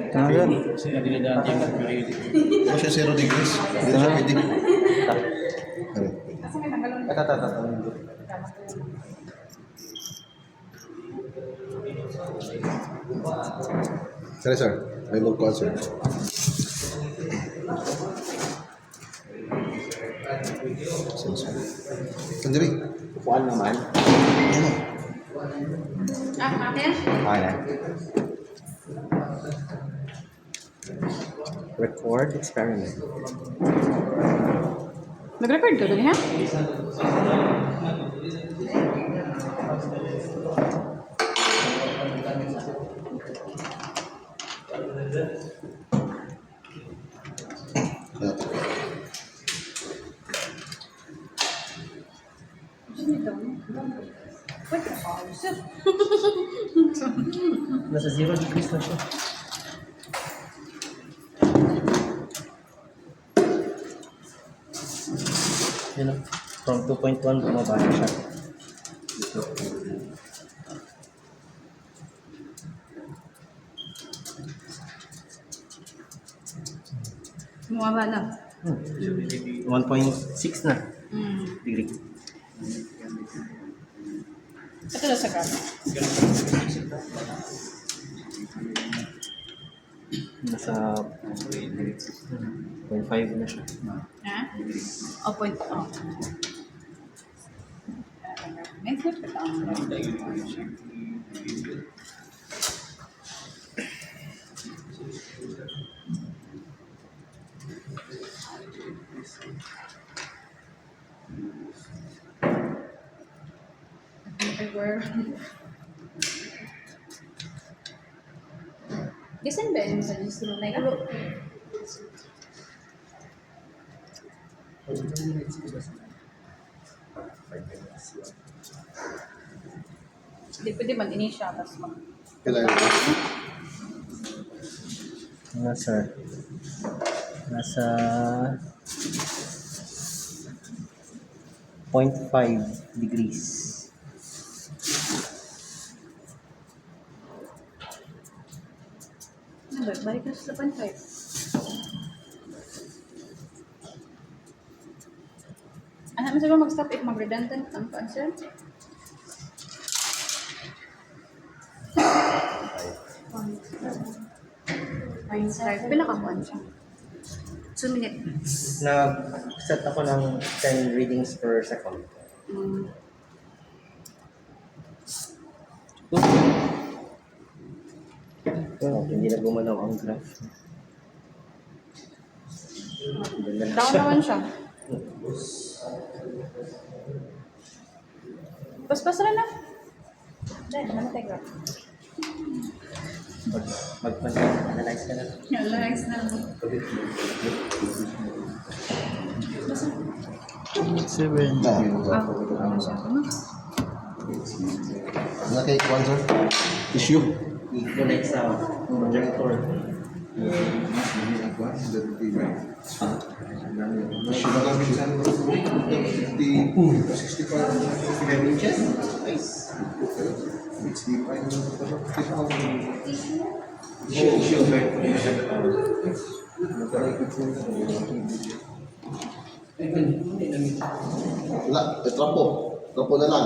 Tangan. Ano siya 0 degrees? Hindi siya pwede. Sorry sir, may more call sir. Sandali. Upuan naman. Akin? Okay na. Record experiment. Nag-record ka doon, ha? Nasa 0 degrees na siya. Yun lang. From 2.1 bumaba na siya. Dito. Bumaba na. 1.6 na degree. Ito na sa graph. Nasa 0.5 na siya. Ha? O, point. O. May flip ka lang. Everywhere. Gisan ba yung sa distro na ikaw? Hindi pwede man inisya, tapos mag... Kailangan. Nasa 0.5 degrees. Ano ba? Balik na sa 1.5. Ano mo sabi mag-stop if mag-redundant ang answer? Mindset. Pinaka-1 siya. 2 minutes. Nag-set ako ng 10 readings per second. Hindi na gumalaw ang graph. Down naman siya. Pas-pas rin na. Dahil, namatay graph. Mag-analyze ka na. Analyze na. 7. Ano siya? Ano kay Kwan sir? Tissue. I-connect sa projector. Tissue na lang minsan. 65 inches. Nice. 65 Wala, trapo. Trapo na lang.